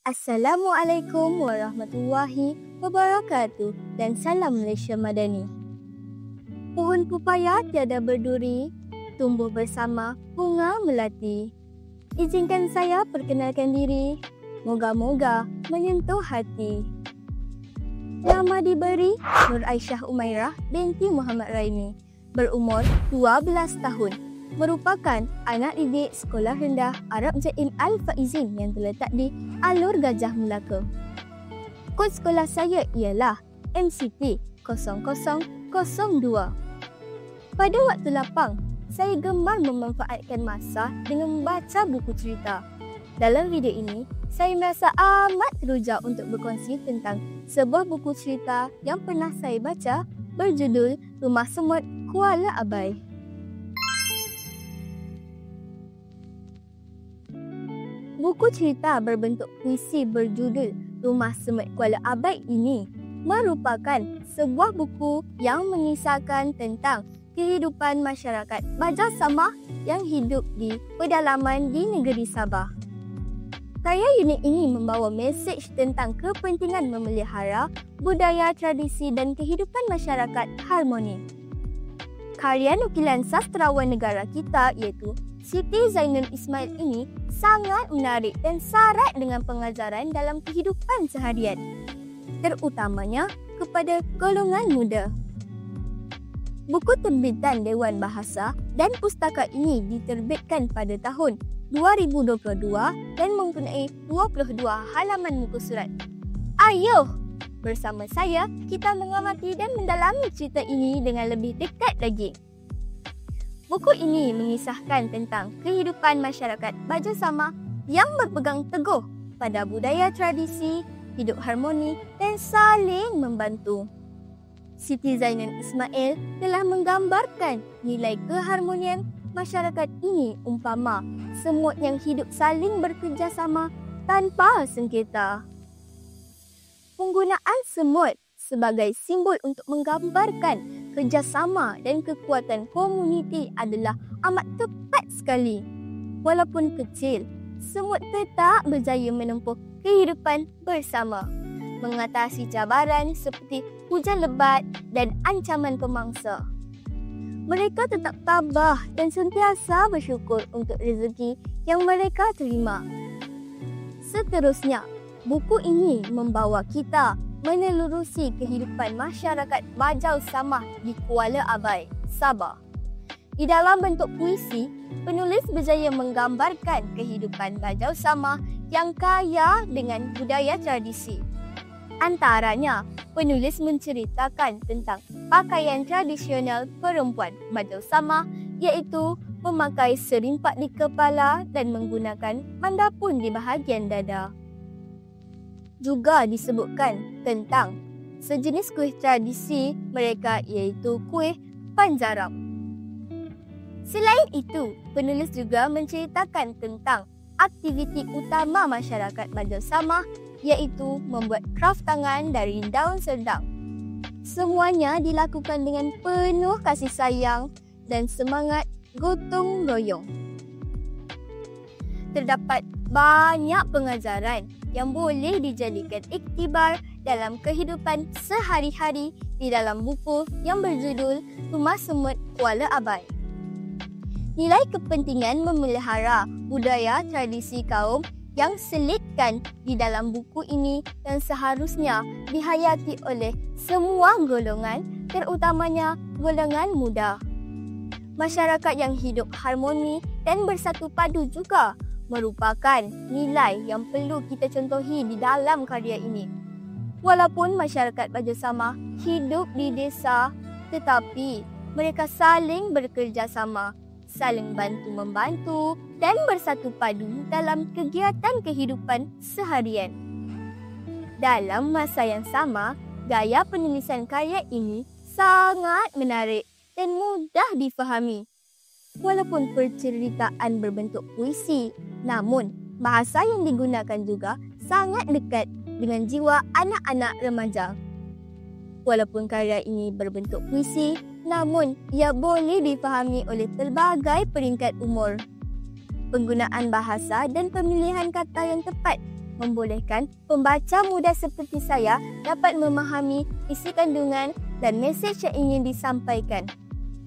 Assalamualaikum warahmatullahi wabarakatuh dan salam Malaysia Madani. Pohon pepaya tiada berduri, tumbuh bersama bunga melati. Izinkan saya perkenalkan diri, moga-moga menyentuh hati. Nama diberi Nur Aisyah Umairah binti Muhammad Raimi, berumur 12 tahun. Merupakan anak didik Sekolah Rendah Arab Zaim Al-Faizin yang terletak di Alur Gajah Melaka. Kod sekolah saya ialah MCT 0002. Pada waktu lapang, saya gemar memanfaatkan masa dengan membaca buku cerita. Dalam video ini, saya merasa amat teruja untuk berkongsi tentang sebuah buku cerita yang pernah saya baca berjudul Rumah Semut Kuala Abai. Buku cerita berbentuk puisi berjudul Rumah Semut Kuala Abai ini merupakan sebuah buku yang mengisahkan tentang kehidupan masyarakat Bajau Samah yang hidup di pedalaman di negeri Sabah. Karya unik ini membawa mesej tentang kepentingan memelihara budaya, tradisi dan kehidupan masyarakat harmoni. Karya nukilan sastrawan negara kita iaitu Siti Zainul Ismail ini sangat menarik dan syarat dengan pengajaran dalam kehidupan seharian, terutamanya kepada golongan muda. Buku terbitan Dewan Bahasa dan Pustaka ini diterbitkan pada tahun 2022 dan mempunyai 22 halaman muka surat. Ayuh, bersama saya kita mengamati dan mendalami cerita ini dengan lebih dekat lagi. Buku ini mengisahkan tentang kehidupan masyarakat Bajau Samah yang berpegang teguh pada budaya tradisi, hidup harmoni dan saling membantu. Siti Zainul Ismail telah menggambarkan nilai keharmonian masyarakat ini umpama semut yang hidup saling bekerjasama tanpa sengketa. Penggunaan semut sebagai simbol untuk menggambarkan kerjasama dan kekuatan komuniti adalah amat tepat sekali. Walaupun kecil, semut tetap berjaya menempuh kehidupan bersama, mengatasi cabaran seperti hujan lebat dan ancaman pemangsa. Mereka tetap tabah dan sentiasa bersyukur untuk rezeki yang mereka terima. Seterusnya, buku ini membawa kita menelurusi kehidupan masyarakat Bajau Samah di Kuala Abai, Sabah. Di dalam bentuk puisi, penulis berjaya menggambarkan kehidupan Bajau Samah yang kaya dengan budaya tradisi. Antaranya, penulis menceritakan tentang pakaian tradisional perempuan Bajau Samah iaitu memakai serimpak di kepala dan menggunakan mandapun di bahagian dada. Juga disebutkan tentang sejenis kuih tradisi mereka iaitu kuih panjaram. Selain itu, penulis juga menceritakan tentang aktiviti utama masyarakat Bajau Samah iaitu membuat kraf tangan dari daun serdang. Semuanya dilakukan dengan penuh kasih sayang dan semangat gotong royong. Terdapat banyak pengajaran yang boleh dijadikan iktibar dalam kehidupan sehari-hari di dalam buku yang berjudul Rumah Semut Kuala Abai. Nilai kepentingan memelihara budaya tradisi kaum yang selitkan di dalam buku ini dan seharusnya dihayati oleh semua golongan, terutamanya golongan muda. Masyarakat yang hidup harmoni dan bersatu padu juga merupakan nilai yang perlu kita contohi di dalam karya ini. Walaupun masyarakat Bajau Samah hidup di desa, tetapi mereka saling bekerjasama, saling bantu-membantu dan bersatu padu dalam kegiatan kehidupan seharian. Dalam masa yang sama, gaya penulisan karya ini sangat menarik dan mudah difahami. Walaupun perceritaan berbentuk puisi, namun bahasa yang digunakan juga sangat dekat dengan jiwa anak-anak remaja. Walaupun karya ini berbentuk puisi, namun ia boleh difahami oleh pelbagai peringkat umur. Penggunaan bahasa dan pemilihan kata yang tepat membolehkan pembaca muda seperti saya dapat memahami isi kandungan dan mesej yang ingin disampaikan.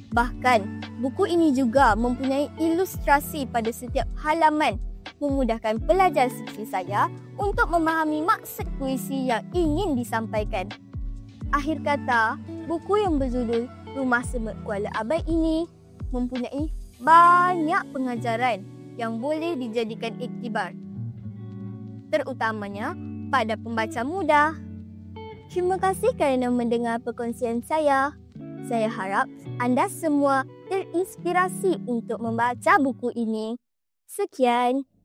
Bahkan, buku ini juga mempunyai ilustrasi pada setiap halaman, memudahkan pelajar seperti saya untuk memahami maksud puisi yang ingin disampaikan. Akhir kata, buku yang berjudul Rumah Semut Kuala Abai ini mempunyai banyak pengajaran yang boleh dijadikan iktibar, terutamanya pada pembaca muda. Terima kasih kerana mendengar perkongsian saya. Saya harap anda semua terinspirasi untuk membaca buku ini. Sekian.